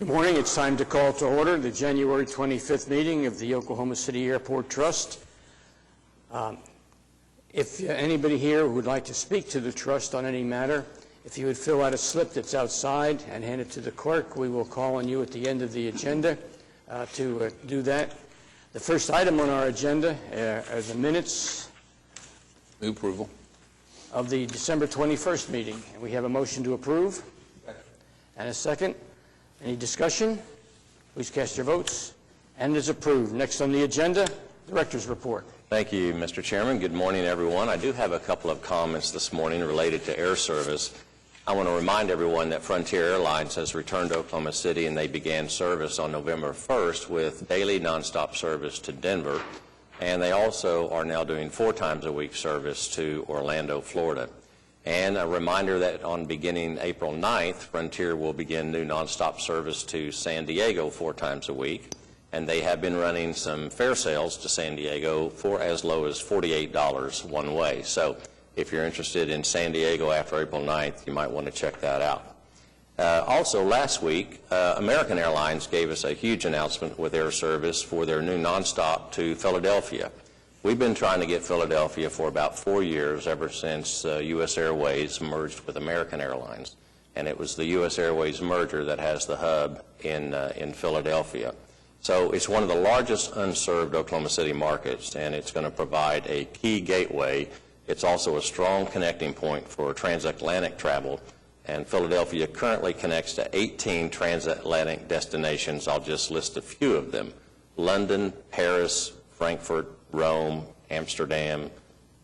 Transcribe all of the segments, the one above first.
Good morning. It's time to call to order the January 25th meeting of the Oklahoma City Airport Trust. If anybody here would like to speak to the trust on any matter, if you would fill out a slip that's outside and hand it to the clerk, we will call on you at the end of the agenda to do that. The first item on our agenda are the minutes Move approval. of the December 21st meeting. And we have a motion to approve and a second. Any discussion? Please cast your votes. And it is approved. Next on the agenda, Director's Report. Thank you, Mr. Chairman. Good morning, everyone. I do have a couple of comments this morning related to air service. I want to remind everyone that Frontier Airlines has returned to Oklahoma City, and they began service on November 1st with daily nonstop service to Denver, and they also are now doing 4 times a week service to Orlando, Florida. And a reminder that on beginning April 9th, Frontier will begin new nonstop service to San Diego 4 times a week. And they have been running some fare sales to San Diego for as low as $48 one way. So if you're interested in San Diego after April 9th, you might want to check that out. Also, last week, American Airlines gave us a huge announcement with air service for their new nonstop to Philadelphia. We've been trying to get Philadelphia for about 4 years, ever since U.S. Airways merged with American Airlines. And it was the U.S. Airways merger that has the hub in Philadelphia. So it's one of the largest unserved Oklahoma City markets, and it's going to provide a key gateway. It's also a strong connecting point for transatlantic travel. And Philadelphia currently connects to 18 transatlantic destinations. I'll just list a few of them: London, Paris, Frankfurt, Rome, Amsterdam,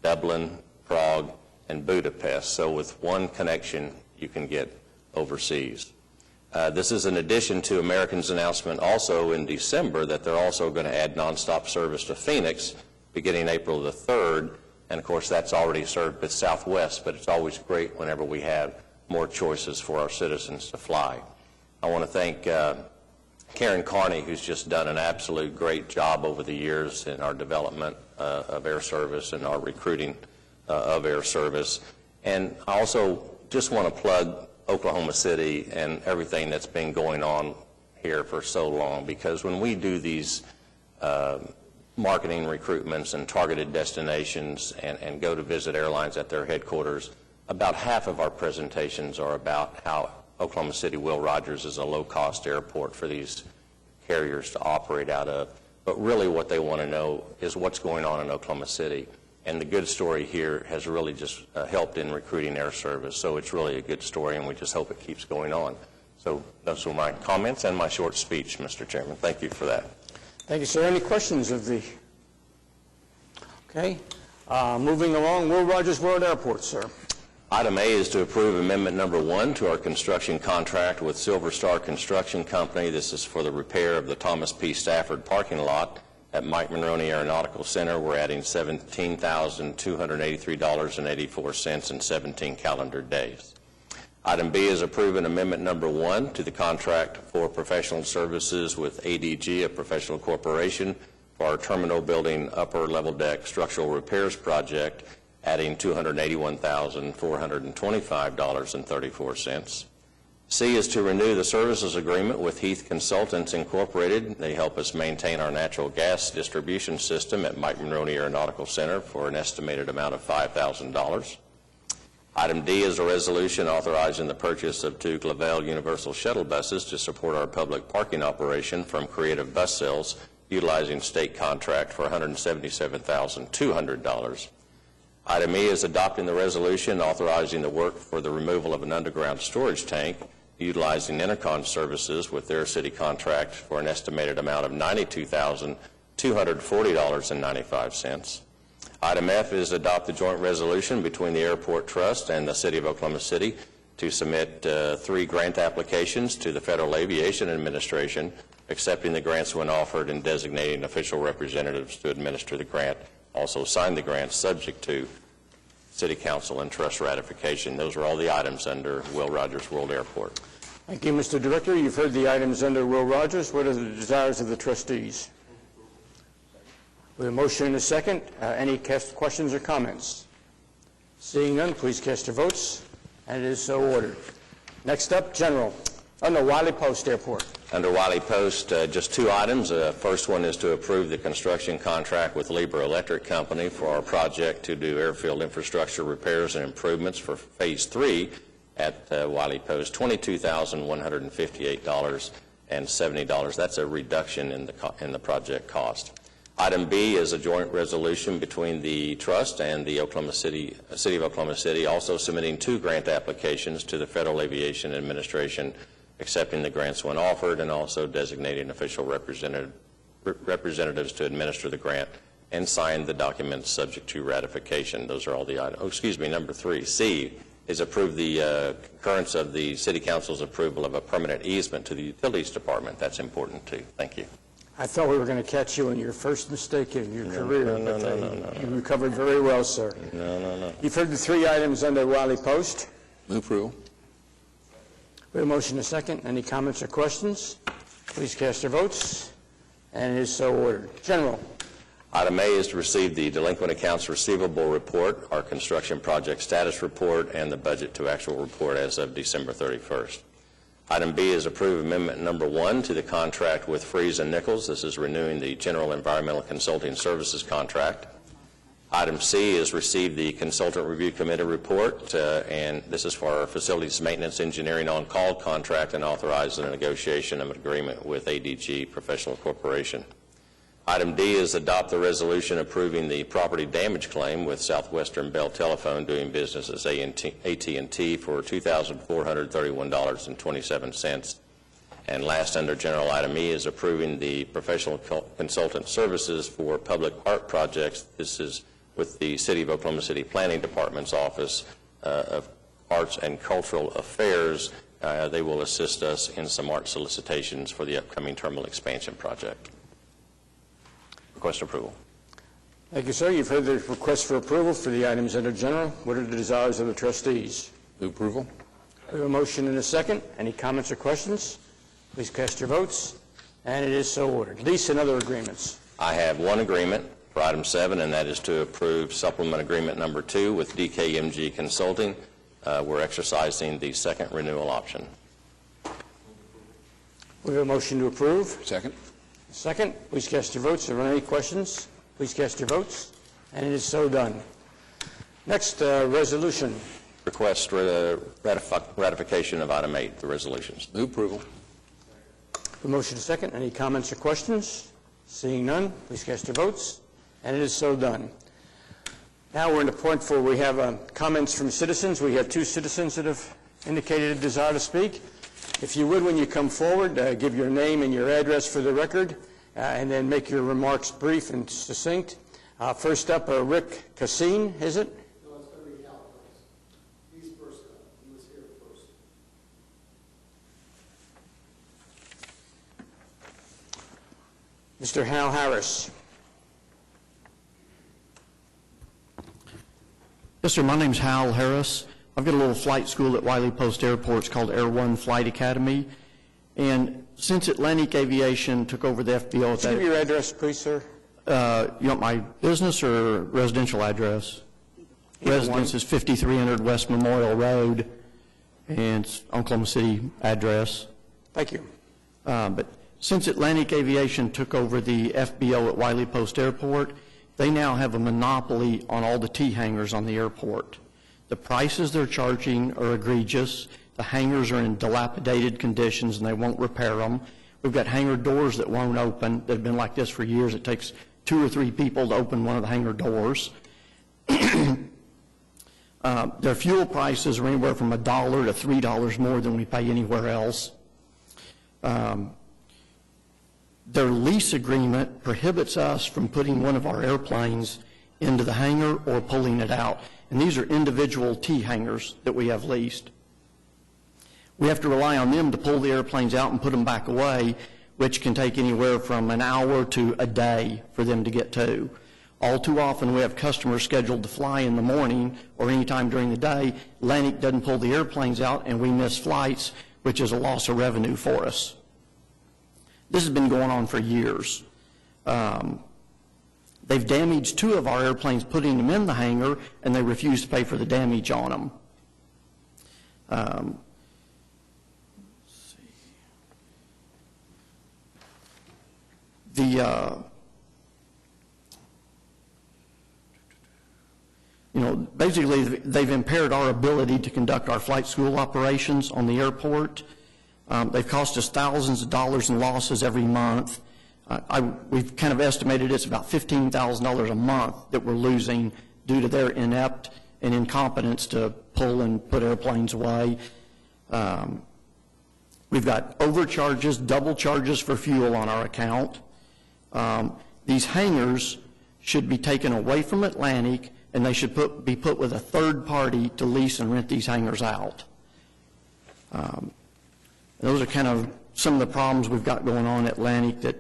Dublin, Prague, and Budapest. So with one connection, you can get overseas. This is in addition to American's announcement also in December that they're also going to add nonstop service to Phoenix beginning April the 3rd. And of course, that's already served with Southwest, but it's always great whenever we have more choices for our citizens to fly. I want to thank Karen Carney, who's just done an absolute great job over the years in our development of air service and our recruiting of air service. And I also just want to plug Oklahoma City and everything that's been going on here for so long, because when we do these marketing recruitments and targeted destinations and go to visit airlines at their headquarters, about half of our presentations are about how Oklahoma City Will Rogers is a low-cost airport for these carriers to operate out of. But really what they want to know is what's going on in Oklahoma City. And the good story here has really just helped in recruiting air service. So it's really a good story, and we just hope it keeps going on. So those were my comments and my short speech, Mr. Chairman. Thank you for that. Thank you, sir. Any questions of the... Okay. Moving along, Will Rogers World Airport, sir. Item A is to approve Amendment Number 1 to our construction contract with Silver Star Construction Company. This is for the repair of the Thomas P. Stafford parking lot at Mike Monroney Aeronautical Center. We're adding $17,283.84 in 17 calendar days. Item B is approving Amendment Number 1 to the contract for professional services with ADG, a professional corporation, for our terminal building upper level deck structural repairs project, adding $281,425.34. C is to renew the services agreement with Heath Consultants Incorporated. They help us maintain our natural gas distribution system at Mike Monroney Aeronautical Center for an estimated amount of $5,000. Item D is a resolution authorizing the purchase of 2 Glavel Universal Shuttle buses to support our public parking operation from Creative Bus Sales, utilizing state contract for $177,200. Item E is adopting the resolution authorizing the work for the removal of an underground storage tank, utilizing Intercon services with their city contract for an estimated amount of $92,240.95. Item F is adopt the joint resolution between the Airport Trust and the City of Oklahoma City to submit 3 grant applications to the Federal Aviation Administration, accepting the grants when offered and designating official representatives to administer the grant. Also sign the grant subject to City Council and Trust ratification. Those are all the items under Will Rogers World Airport. Thank you, Mr. Director. You've heard the items under Will Rogers. What are the desires of the trustees? We have a motion and a second. Any questions or comments? Seeing none, please cast your votes. And it is so ordered. Next up, Wiley Post Airport. Under Wiley Post, just two items. First one is to approve the construction contract with Libra Electric Company for our project to do airfield infrastructure repairs and improvements for Phase 3 at Wiley Post, $22,158.70. That's a reduction in the project cost. Item B is a joint resolution between the Trust and the City of Oklahoma City, also submitting two grant applications to the Federal Aviation Administration, accepting the grants when offered, and also designating official representatives to administer the grant and sign the documents subject to ratification. Those are all the items. Number 3, C, is approve the concurrence of the City Council's approval of a permanent easement to the Utilities Department. That's important, too. Thank you. I thought we were going to catch you in your first mistake in your career. No. You recovered very well, sir. No. You've heard the three items under Wiley Post. Move approval. We have a motion and a second. Any comments or questions? Please cast your votes. And it is so ordered. General. Item A is to receive the delinquent accounts receivable report, our construction project status report, and the budget to actual report as of December 31st. Item B is approve amendment number 1 to the contract with Freeze and Nichols. This is renewing the General Environmental Consulting Services contract. Item C is receive the Consultant Review Committee report, and this is for our Facilities Maintenance Engineering on-call contract, and authorize the negotiation of an agreement with ADG Professional Corporation. Item D is adopt the resolution approving the property damage claim with Southwestern Bell Telephone doing business as AT&T for $2,431.27. And last, under General Item E, is approving the professional consultant services for public art projects. This is with the City of Oklahoma City Planning Department's Office of Arts and Cultural Affairs. They will assist us in some art solicitations for the upcoming terminal expansion project. Request approval. Thank you, sir. You've heard the request for approval for the items under General. What are the desires of the trustees? Move approval. We have a motion and a second. Any comments or questions? Please cast your votes. And it is so ordered. Lease and other agreements. I have one agreement for item 7, and that is to approve supplement agreement number 2 with DKMG Consulting. We're exercising the second renewal option. We have a motion to approve. Second. Second. Please cast your votes. Are there any questions? Please cast your votes. And it is so done. Next, resolution. Request ratification of item 8, the resolutions. Move approval. A motion to second. Any comments or questions? Seeing none, please cast your votes. And it is so done. Now we're in the point where we have comments from citizens. We have 2 citizens that have indicated a desire to speak. If you would, when you come forward, give your name and your address for the record, and then make your remarks brief and succinct. First up, Rick Cassine, is it? No, it's going to be Hal first. He's first up. He was here first. Mr. Hal Harris. Yes, sir. My name's Hal Harris. I've got a little flight school at Wiley Post Airport. It's called Air One Flight Academy. And since Atlantic Aviation took over the FBO... Could you give your address, please, sir? You want my business or residential address? Residence is 5300 West Memorial Road, and it's Oklahoma City address. Thank you. But since Atlantic Aviation took over the FBO at Wiley Post Airport, they now have a monopoly on all the T-hangars on the airport. The prices they're charging are egregious. The hangars are in dilapidated conditions, and they won't repair them. We've got hangar doors that won't open that have been like this for years. It takes 2 or 3 people to open one of the hangar doors. Their fuel prices are anywhere from $1 to $3 more than we pay anywhere else. Their lease agreement prohibits us from putting one of our airplanes into the hangar or pulling it out. And these are individual T-hangars that we have leased. We have to rely on them to pull the airplanes out and put them back away, which can take anywhere from an hour to a day for them to get to. All too often we have customers scheduled to fly in the morning or any time during the day. Atlantic doesn't pull the airplanes out and we miss flights, which is a loss of revenue for us. This has been going on for years. They've damaged 2 of our airplanes putting them in the hangar, and they refuse to pay for the damage on them. basically they've impaired our ability to conduct our flight school operations on the airport. They've cost us thousands of dollars in losses every month. We've kind of estimated it's about $15,000 a month that we're losing due to their inept and incompetence to pull and put airplanes away. We've got overcharges, double charges for fuel on our account. These hangars should be taken away from Atlantic, and they should be put with a third party to lease and rent these hangars out. Those are kind of some of the problems we've got going on at Atlantic that,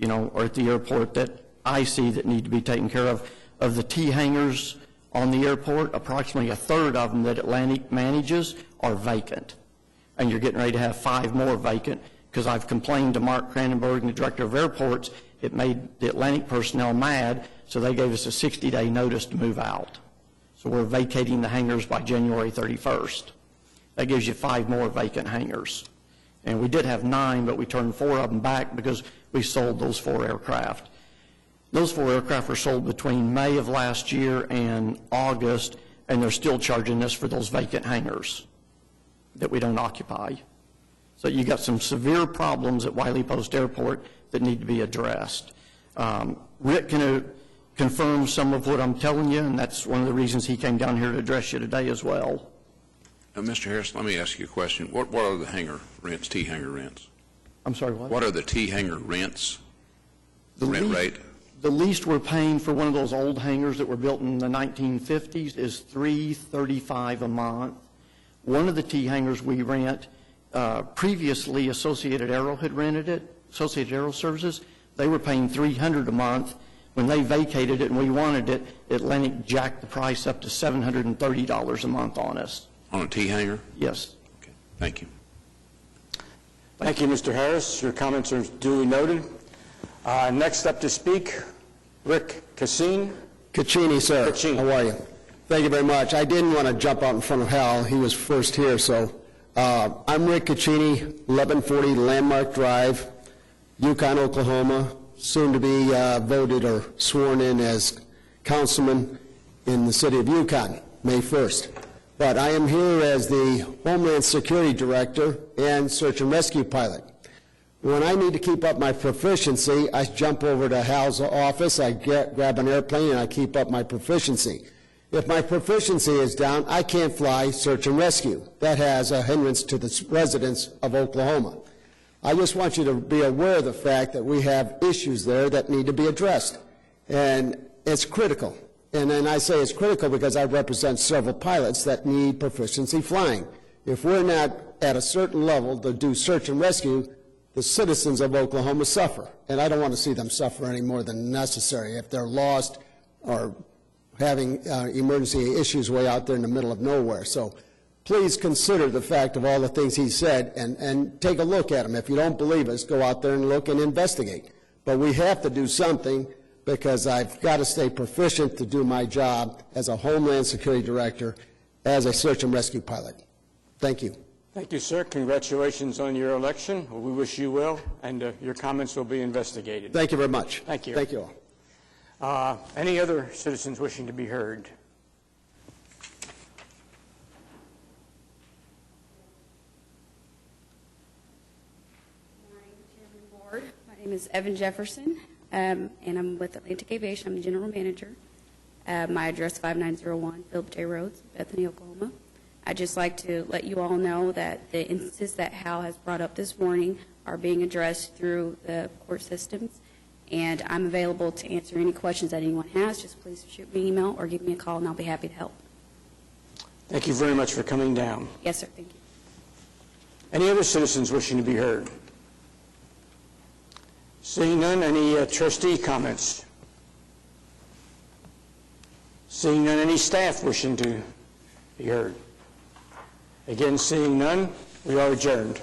or at the airport that I see that need to be taken care of. Of the T hangars on the airport, approximately a third of them that Atlantic manages are vacant. And you're getting ready to have 5 more vacant because I've complained to Mark Cranenberg, the director of airports. It made the Atlantic personnel mad, so they gave us a 60-day notice to move out. So we're vacating the hangars by January 31st. That gives you 5 more vacant hangars. And we did have 9, but we turned 4 of them back because we sold those 4 aircraft. Those 4 aircraft were sold between May of last year and August, and they're still charging us for those vacant hangars that we don't occupy. So you got some severe problems at Wiley Post Airport that need to be addressed. Rick can confirm some of what I'm telling you, and that's one of the reasons he came down here to address you today as well. Mr. Harris, let me ask you a question. What are the hangar rents, T hangar rents? I'm sorry, what? What are the T hangar rents? The rent rate? The least we're paying for one of those old hangars that were built in the 1950s is $335 a month. One of the T hangars we rent, previously Associated Aero had rented it, Associated Aero Services. They were paying $300 a month. When they vacated it and we wanted it, Atlantic jacked the price up to $730 a month on us. On a T hangar? Yes. Okay. Thank you. Thank you, Mr. Harris. Your comments are duly noted. Next up to speak, Rick Cassini. Caccini, sir. Caccini. How are you? Thank you very much. I didn't want to jump out in front of Hal. He was first here, so I'm Rick Caccini, 1140 Landmark Drive, Yukon, Oklahoma, soon to be voted or sworn in as councilman in the city of Yukon, May 1st. But I am here as the Homeland Security Director and Search and Rescue Pilot. When I need to keep up my proficiency, I jump over to Hal's office, I grab an airplane, and I keep up my proficiency. If my proficiency is down, I can't fly search and rescue. That has a hindrance to the residents of Oklahoma. I just want you to be aware of the fact that we have issues there that need to be addressed. And it's critical. And then I say it's critical because I represent several pilots that need proficiency flying. If we're not at a certain level to do search and rescue, the citizens of Oklahoma suffer. And I don't want to see them suffer any more than necessary if they're lost or having emergency issues way out there in the middle of nowhere. So please consider the fact of all the things he said and take a look at them. If you don't believe us, go out there and look and investigate. But we have to do something because I've got to stay proficient to do my job as a Homeland Security Director, as a search and rescue pilot. Thank you. Thank you, sir. Congratulations on your election. We wish you well, and your comments will be investigated. Thank you very much. Thank you. Thank you all. Any other citizens wishing to be heard? Good morning, Chairman and Board. My name is Evan Jefferson, and I'm with Atlantic Aviation. I'm the General Manager. My address 5901 Philip J. Roads, Bethany, Oklahoma. I'd just like to let you all know that the instances that Hal has brought up this morning are being addressed through the court systems, and I'm available to answer any questions that anyone has. Just please shoot me an email or give me a call, and I'll be happy to help. Thank you very much for coming down. Yes, sir. Thank you. Any other citizens wishing to be heard? Seeing none, any trustee comments? Seeing none, any staff wishing to be heard? Again, seeing none, we are adjourned.